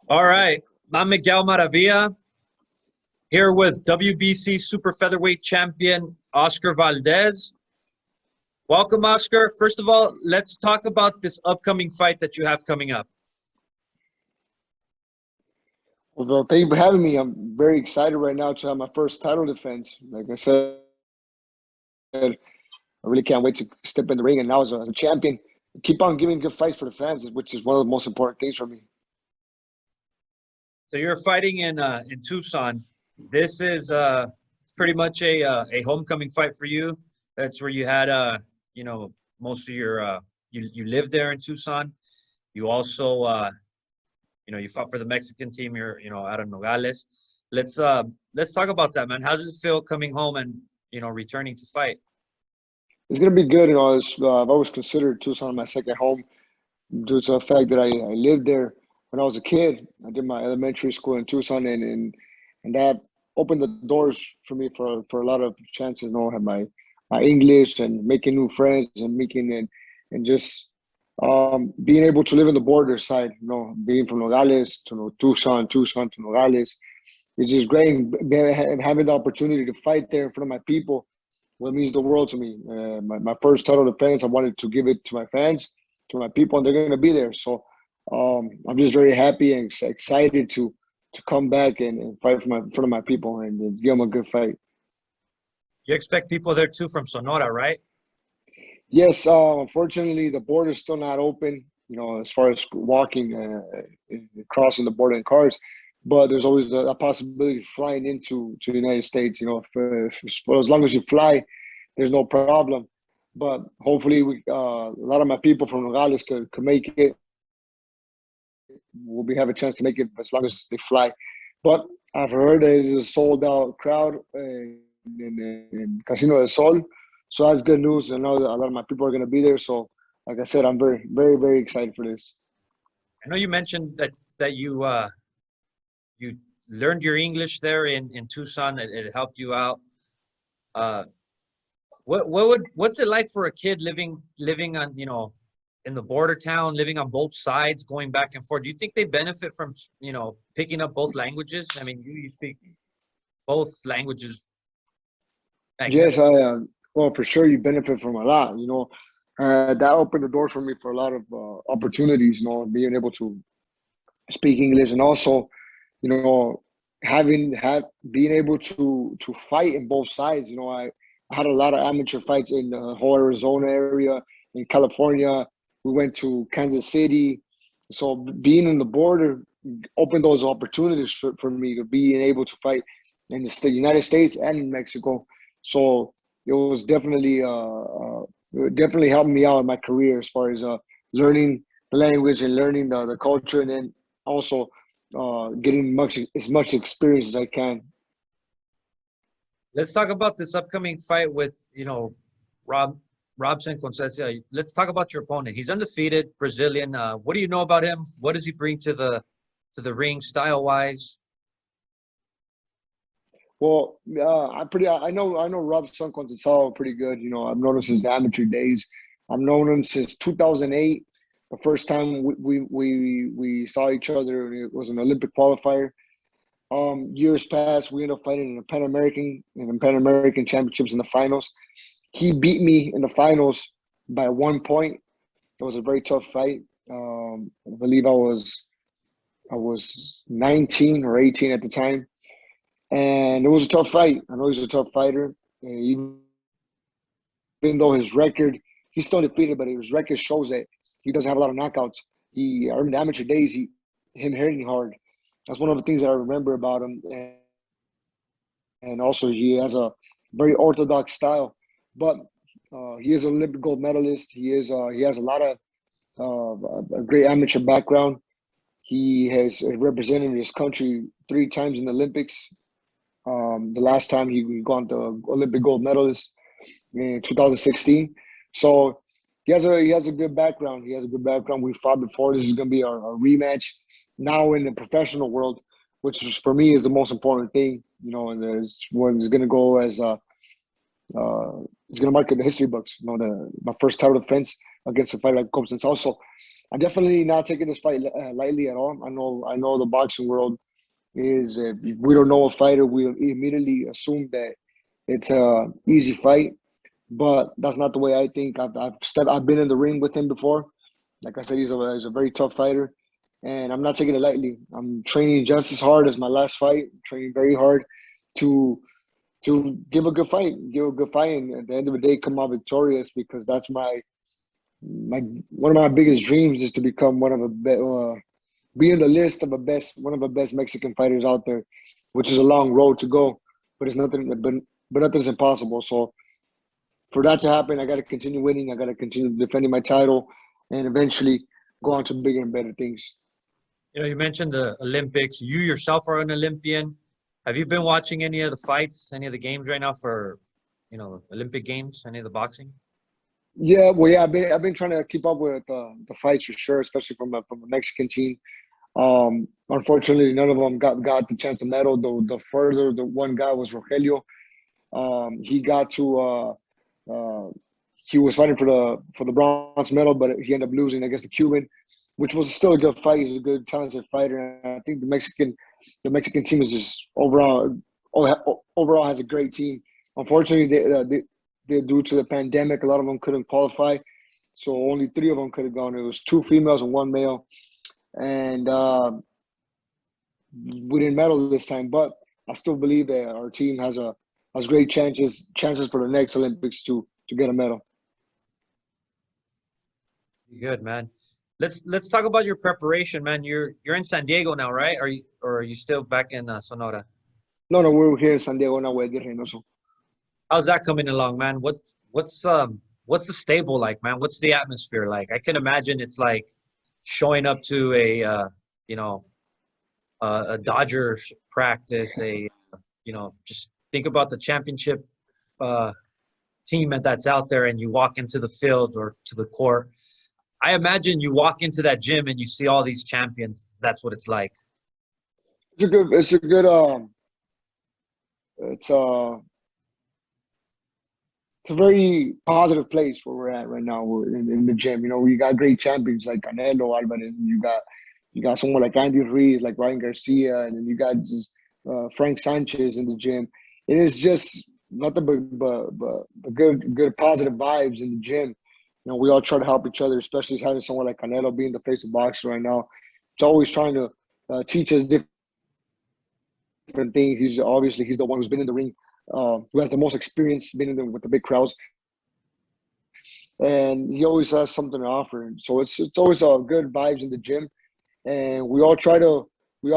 All right. I'm Miguel Maravilla here with WBC Super Featherweight Champion Oscar Valdez. Welcome, Oscar. First of all, let's talk about this upcoming fight that you have coming up. Well, thank you for having me. I'm very excited right now to have my first title defense. Like I said, I really can't wait to step in the ring and now as a champion, keep on giving good fights for the fans, which is one of the most important things for me. So you're fighting in Tucson. This is pretty much a homecoming fight for you. That's where you had most of your you lived there in Tucson. You also you fought for the Mexican team. You're out of Nogales. Let's talk about that, man. How does it feel coming home and returning to fight? It's gonna be good. I've always considered Tucson my second home due to the fact that I lived there when I was a kid. I did my elementary school in Tucson, and that opened the doors for me for a lot of chances. Have my English and making new friends and making and just being able to live in the border side. Being from Nogales to Tucson, Tucson to Nogales. It's just great and having the opportunity to fight there in front of my people. What means the world to me. My first title defense, I wanted to give it to my fans, to my people, and they're going to be there. So I'm just very happy and excited to come back and fight for in front of my people and give them a good fight. You expect people there too from Sonora, right? Yes, unfortunately, the border is still not open. As far as walking, crossing the border in cars, but there's always a possibility of flying into the United States. For as long as you fly, there's no problem. But hopefully, a lot of my people from Nogales could make it. Will be have a chance to make it as long as they fly. But I've heard there's a sold out crowd in Casino del Sol, so that's good news. I know that a lot of my people are going to be there. So, like I said, I'm very, very, very excited for this. I know you mentioned that you learned your English there in Tucson. It helped you out. Uh, what's it like for a kid living on in the border town, living on both sides, going back and forth? Do you think they benefit from picking up both languages? I mean, you speak both languages. Yes, well, for sure, you benefit from a lot. That opened the doors for me for a lot of opportunities. Being able to speak English and also, you know, being able to fight in both sides. I had a lot of amateur fights in the whole Arizona area, in California. We went to Kansas City. So being in the border opened those opportunities for me to being able to fight in the United States and in Mexico. So it was definitely helped me out in my career as far as learning the language and learning the culture, and then also getting as much experience as I can. Let's talk about this upcoming fight with Rob Robson Conceicao. Let's talk about your opponent. He's undefeated, Brazilian. What do you know about him? What does he bring to the ring, style wise? Well, I know Robson Conceicao pretty good. I've known him since the amateur days. I've known him since 2008. The first time we saw each other, it was an Olympic qualifier. Years past, we ended up fighting in the Pan American Championships in the finals. He beat me in the finals by 1 point. It was a very tough fight. I believe I was 19 or 18 at the time, and it was a tough fight. I know he's a tough fighter. Even though his record, he's still undefeated, but his record shows that he doesn't have a lot of knockouts. In the amateur days, him hitting hard. That's one of the things that I remember about him. And also, he has a very orthodox style. But he is an Olympic gold medalist. He has a lot of a great amateur background. He has represented his country 3 times in the Olympics. The last time he got the Olympic gold medalist in 2016. So he has a good background. He has a good background. We fought before. This is going to be our rematch now in the professional world, which is, for me, is the most important thing. And there's one is going to go as it's going to mark in the history books. My first title defense against a fighter like Conceicao. Also, I'm definitely not taking this fight lightly at all. I know the boxing world is if we don't know a fighter, we immediately assume that it's a easy fight. But that's not the way I think. I've been in the ring with him before. Like I said, he's a very tough fighter, and I'm not taking it lightly. I'm training just as hard as my last fight. Training very hard to give a good fight, and at the end of the day, come out victorious because that's my one of my biggest dreams is to become be in the list of one of the best Mexican fighters out there, which is a long road to go, but it's nothing, but nothing's impossible. So for that to happen, I got to continue winning. I got to continue defending my title, and eventually go on to bigger and better things. You know, you mentioned the Olympics. You yourself are an Olympian. Have you been watching any of the fights, any of the games right now for, Olympic games, any of the boxing? Yeah, well, yeah, I've been trying to keep up with the fights for sure, especially from a Mexican team. Unfortunately, none of them got the chance to medal. The further the one guy was Rogelio. He got to he was fighting for the bronze medal, but he ended up losing against the Cuban, which was still a good fight. He's a good, talented fighter. And I think the Mexican team is just overall has a great team. Unfortunately, they due to the pandemic, a lot of them couldn't qualify, so only three of them could have gone. It was two females and one male, and we didn't medal this time. But I still believe that our team has great chances for the next Olympics to get a medal. Good, man. Let's talk about your preparation, man. You're in San Diego now, right? Are you still back in Sonora? No, we're here in San Diego now. We're at Reynoso. How's that coming along, man? What's the stable like, man? What's the atmosphere like? I can imagine it's like showing up to a Dodgers practice, just think about the championship team that's out there, and you walk into the field or to the court. I imagine you walk into that gym and you see all these champions. That's what it's like. It's a good it's it's a very positive place where we're at right now. We're in the gym. You know, we got great champions like Canelo, Alvarez. You got someone like Andy Ruiz, like Ryan Garcia, and then you got just Frank Sanchez in the gym. It is just nothing but good positive vibes in the gym. You know, we all try to help each other, especially having someone like Canelo being the face of boxing right now. It's always trying to teach us different things. He's the one who's been in the ring, who has the most experience, been in with the big crowds, and he always has something to offer. So it's always good vibes in the gym, and we all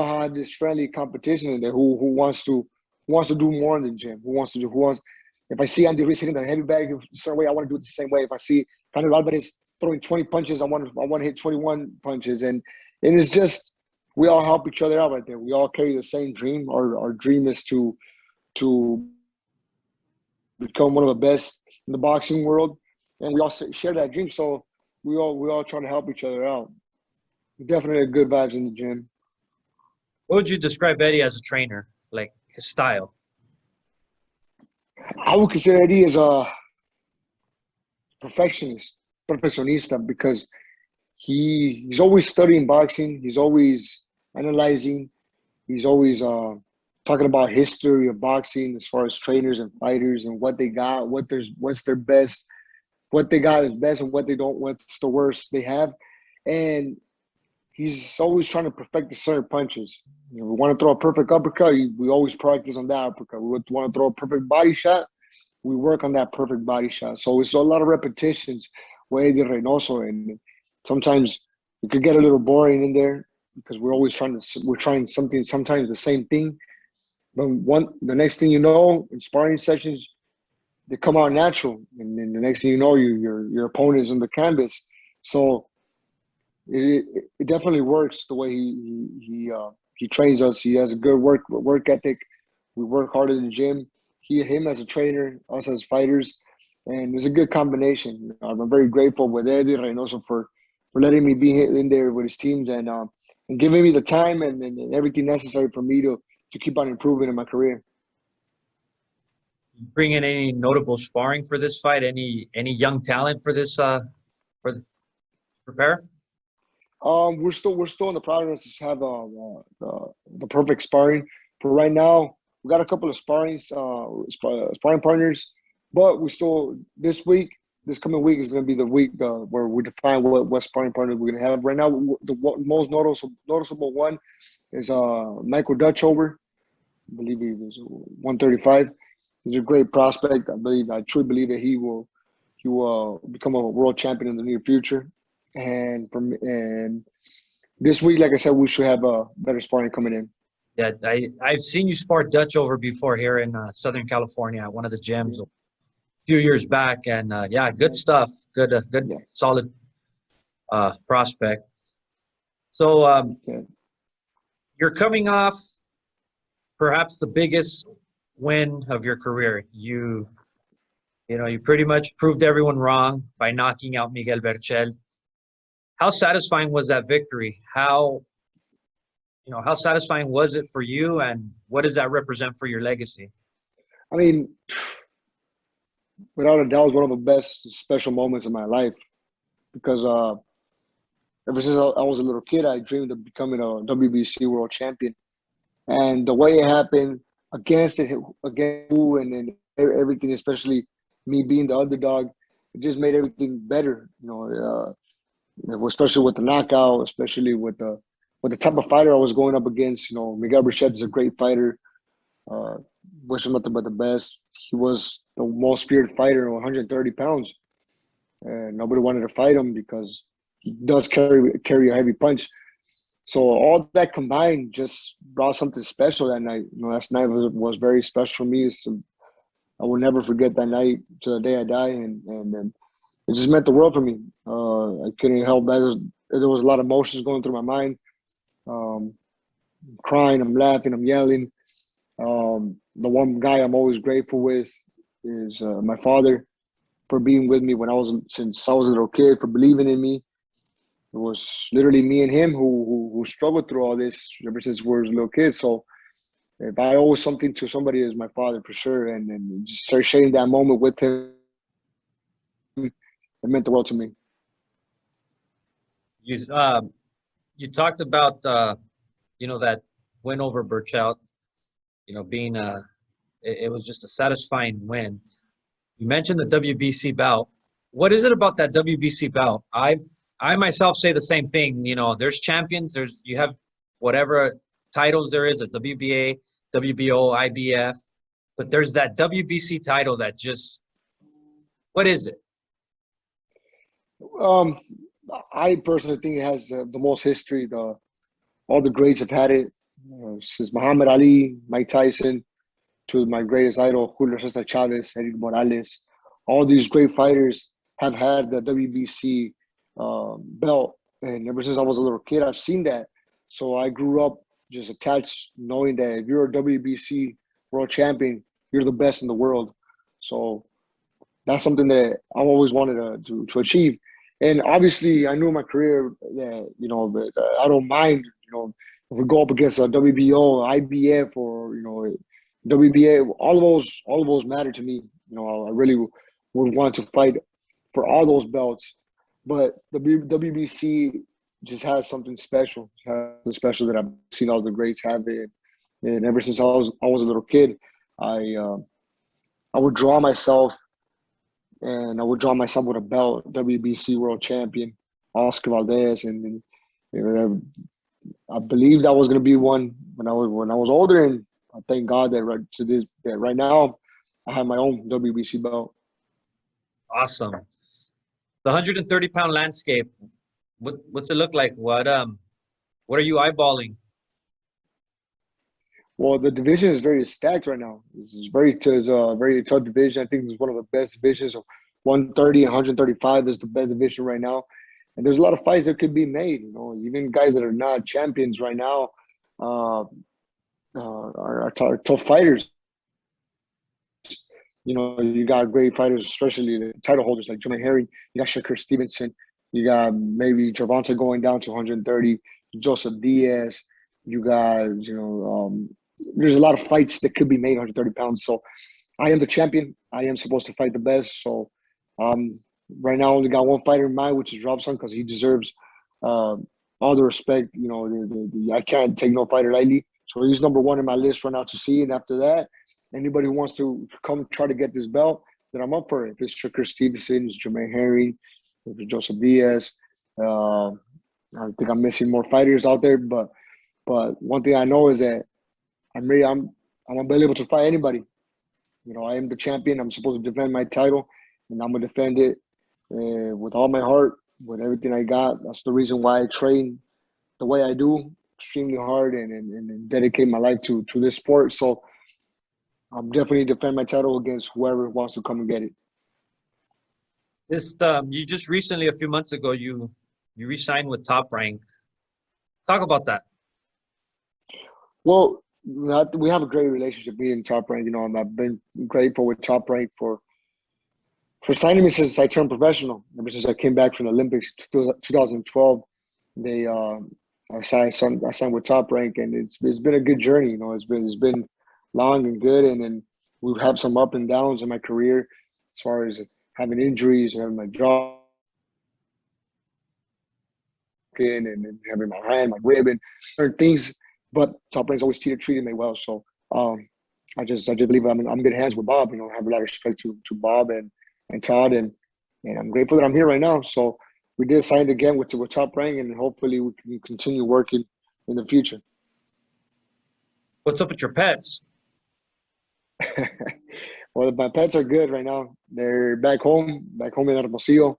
have this friendly competition in there. Who wants to do more in the gym? If I see Andy Ruiz hitting the heavy bag a certain way, I want to do it the same way. If I see Canelo Alvarez throwing 20 punches, I want to hit 21 punches, and it's just we all help each other out right there. We all carry the same dream. Our dream is to become one of the best in the boxing world, and we all share that dream. So we all trying to help each other out. Definitely good vibes in the gym. What would you describe Eddie as a trainer, like his style? I would consider Eddie as a perfectionista, because he's always studying boxing. He's always analyzing. He's always talking about history of boxing as far as trainers and fighters and what they got, what's their best, what they got is best and what they don't, what's the worst they have. And he's always trying to perfect the center punches. You know, we want to throw a perfect uppercut, we always practice on that uppercut. We want to throw a perfect body shot, we work on that perfect body shot. So it's a lot of repetitions with Eddie Reynoso, and sometimes it could get a little boring in there because we're trying something, sometimes the same thing. But the next thing you know, in sparring sessions, they come out natural, and then the next thing you know, your opponent is on the canvas. So it definitely works the way he trains us. He has a good work ethic. We work hard in the gym. Him as a trainer, us as fighters, and it's a good combination. I'm very grateful with Eddie Reynoso for letting me be in there with his teams, and giving me the time and everything necessary for me to keep on improving in my career. Bring in any notable sparring for this fight? Any young talent for this prepare? We're still in the progress to have the perfect sparring. For right now, we got a couple of sparring partners, but we still this coming week is going to be the week where we define what sparring partner we're going to have. Right now, most noticeable one is Michael Dutchover. I believe he was 135. He's a great prospect. I truly believe that he will become a world champion in the near future. And this week, like I said, we should have a better sparring coming in. Yeah, I've seen you spar Dutch over before here in Southern California at one of the gyms a few years back, and yeah, good stuff. Good, Yeah. solid prospect. So Yeah. you're coming off perhaps the biggest win of your career. You pretty much proved everyone wrong by knocking out Miguel Berchelt. How satisfying was that victory? How satisfying was it for you, and what does that represent for your legacy? I mean, without a doubt, it was one of the best special moments of my life because ever since I was a little kid, I dreamed of becoming a WBC world champion. And the way it happened against who and everything, especially me being the underdog, it just made everything better. Especially with the knockout, especially with the type of fighter I was going up against. Miguel Berchelt is a great fighter. Uh, Wish him nothing but the best. He was the most feared fighter, 130 pounds, and nobody wanted to fight him because he does carry a heavy punch. So all that combined just brought something special that night. Last night was very special for me. I will never forget that night to the day I die, and it just meant the world for me. I couldn't help that. There was a lot of emotions going through my mind. Um, I'm crying, I'm laughing, I'm yelling. The one guy I'm always grateful with is my father for being with me since I was a little kid, for believing in me. It was literally me and him who struggled through all this ever since we were little kids. So if I owe something to somebody, it's my father for sure. And just start sharing that moment with him, it meant the world to me. You talked about that win over Berchelt. Being it was just a satisfying win. You mentioned the WBC bout. What is it about that WBC bout? I myself say the same thing. There's champions. You have whatever titles there is, a WBA, WBO, IBF, but there's that WBC title that just, what is it? I personally think it has the most history. All the greats have had it since Muhammad Ali, Mike Tyson, to my greatest idol, Julio Cesar Chavez, Eddie Morales. All these great fighters have had the WBC belt. And ever since I was a little kid, I've seen that. So I grew up just attached, knowing that if you're a WBC world champion, you're the best in the world. So that's something that I always wanted to achieve. And obviously, I knew in my career that, that I don't mind, if we go up against a WBO, IBF, or, WBA, all of those matter to me. I really would want to fight for all those belts. But the WBC just has something special. It has something special that I've seen all the greats have it. And ever since I was a little kid, I would draw myself, and I would draw myself with a belt, WBC world champion, Oscar Valdez, and I believed I was going to be one when I was older, and I thank God that right now I have my own WBC belt. Awesome. The 130-pound landscape. What's it look like? What are you eyeballing? Well, the division is very stacked right now. It's a very tough division. I think it's one of the best divisions. 130 and 135 is the best division right now. And there's a lot of fights that could be made. Even guys that are not champions right now are tough fighters. You got great fighters, especially the title holders like Jermaine Herring. You got Shakur Stevenson. You got maybe Gervonta going down to 130. Joseph Diaz. You got, there's a lot of fights that could be made 130 pounds. So I am the champion. I am supposed to fight the best. So right now I only got one fighter in mind, which is Robson, because he deserves all the respect. I can't take no fighter lightly. So he's number one in my list right now to see. And after that, anybody who wants to come try to get this belt, then I'm up for it. If it's Shakur Stevenson, it's Jermaine Herring, if it's Joseph Diaz. I think I'm missing more fighters out there, but one thing I know is that I'm ready. I'm available to fight anybody. I am the champion. I'm supposed to defend my title, and I'm gonna defend it with all my heart, with everything I got. That's the reason why I train the way I do, extremely hard, and dedicate my life to this sport. So I'm definitely defend my title against whoever wants to come and get it. This you just recently, a few months ago, you re-signed with Top Rank. Talk about that. Well, we have a great relationship, me and Top Rank. I've been grateful with Top Rank for signing me since I turned professional. Ever since I came back from the Olympics 2012, I signed with Top Rank, and it's been a good journey. It's been long and good, and then we've had some up and downs in my career as far as having injuries, having my jaw and having my hand, my rib, and certain things. But Top Rank's always treated me well. So I just believe I'm in good hands with Bob. I have a lot of respect to Bob and Todd, and I'm grateful that I'm here right now. So we did sign again with Top Rank, and hopefully we can continue working in the future. What's up with your pets? Well, my pets are good right now. They're back home in Hermosillo,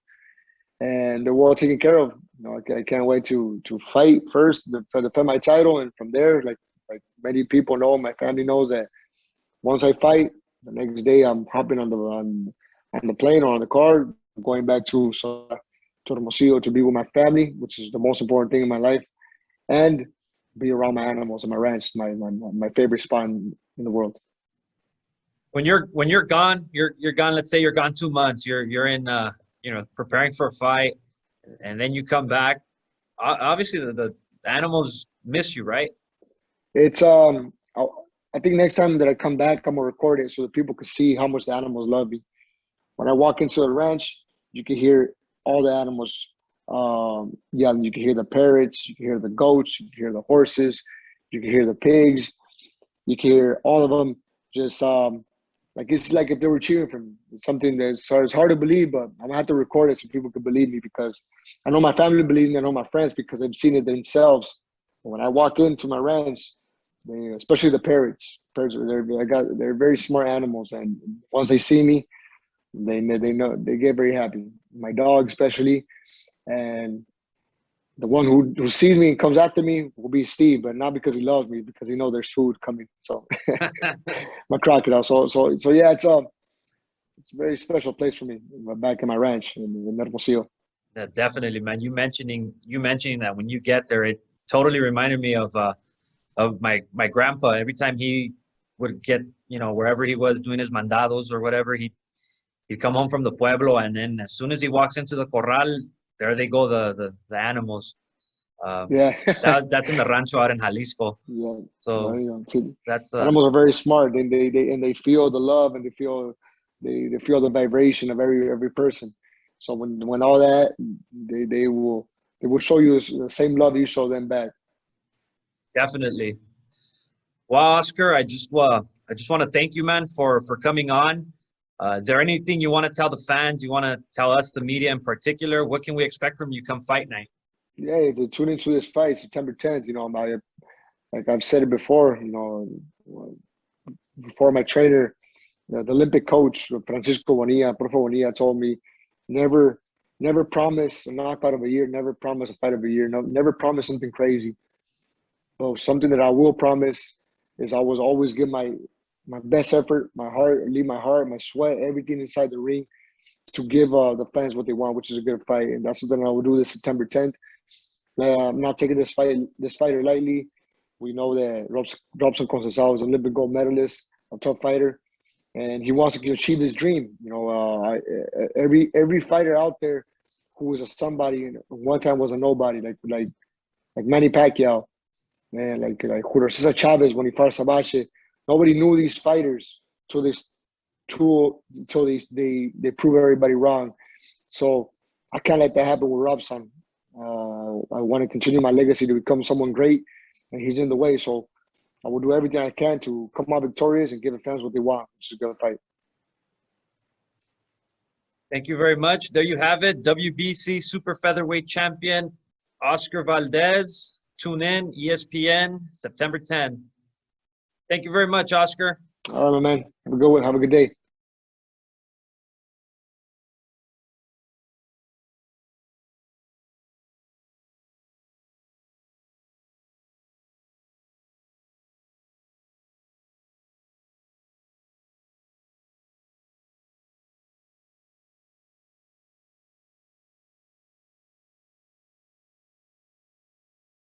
and they're well taken care of. I can't wait to fight first, to defend my title, and from there, like many people know, my family knows that once I fight, the next day I'm hopping on the plane or on the car, going back to Hermosillo to be with my family, which is the most important thing in my life, and be around my animals and my ranch, my favorite spot in the world. When you're gone, you're gone. Let's say you're gone 2 months. You're in preparing for a fight, and then you come back. Obviously, the animals miss you, right? It's I think next time that I come back, I'm gonna record it so that people can see how much the animals love me. When I walk into the ranch, you can hear all the animals. Yeah, you can hear the parrots, you can hear the goats, you can hear the horses, you can hear the pigs, you can hear all of them. Just it's like if they were cheering for me. It's something it's hard to believe, but I'm gonna have to record it so people can believe me, because I know my family believes me. I know my friends, because they've seen it themselves. When I walk into my ranch, especially the parrots. They're very smart animals, and once they see me, they know, they get very happy. My dog especially, and the one who sees me and comes after me will be Steve, but not because he loves me, because he knows there's food coming. So my crocodile. So yeah, it's a very special place for me, back in my ranch in Hermosillo. Yeah, definitely, man. You mentioning that when you get there, it totally reminded me of my grandpa. Every time he would get, wherever he was doing his mandados or whatever, he'd come home from the pueblo, and then as soon as he walks into the corral, there they go, the animals. Yeah. That's in the rancho out in Jalisco. Yeah. So that's animals are very smart, and they feel the love, and they feel the vibration of every person. So when all that, they will show you the same love you show them back. Definitely. Well, Oscar, I just want to thank you, man, for coming on. Is there anything you want to tell the fans? You want to tell us, the media in particular? What can we expect from you come fight night? Yeah, to tune into this fight, September 10th. Like I've said it before. Before my trainer, the Olympic coach Francisco Bonilla, Profe Bonilla, told me, never promise a knockout of a year, never promise a fight of a year, never promise something crazy. So something that I will promise is I will always give my best effort, my heart, leave my heart, my sweat, everything inside the ring to give the fans what they want, which is a good fight. And that's something I will do this September 10th. I'm not taking this fighter lightly. We know that Robson Conceicao is an Olympic gold medalist, a tough fighter, and he wants to achieve his dream. Every fighter out there who was a somebody and one time was a nobody, like Manny Pacquiao, man, like Julio Cesar Chavez when he fought Sabache. Nobody knew these fighters till they prove everybody wrong. So I can't let that happen with Robson. I want to continue my legacy to become someone great, and he's in the way. So I will do everything I can to come out victorious and give the fans what they want, which is a good fight. Thank you very much. There you have it. WBC super featherweight champion, Oscar Valdez. Tune in, ESPN, September 10th. Thank you very much, Oscar. All right, my man. Have a good one. Have a good day.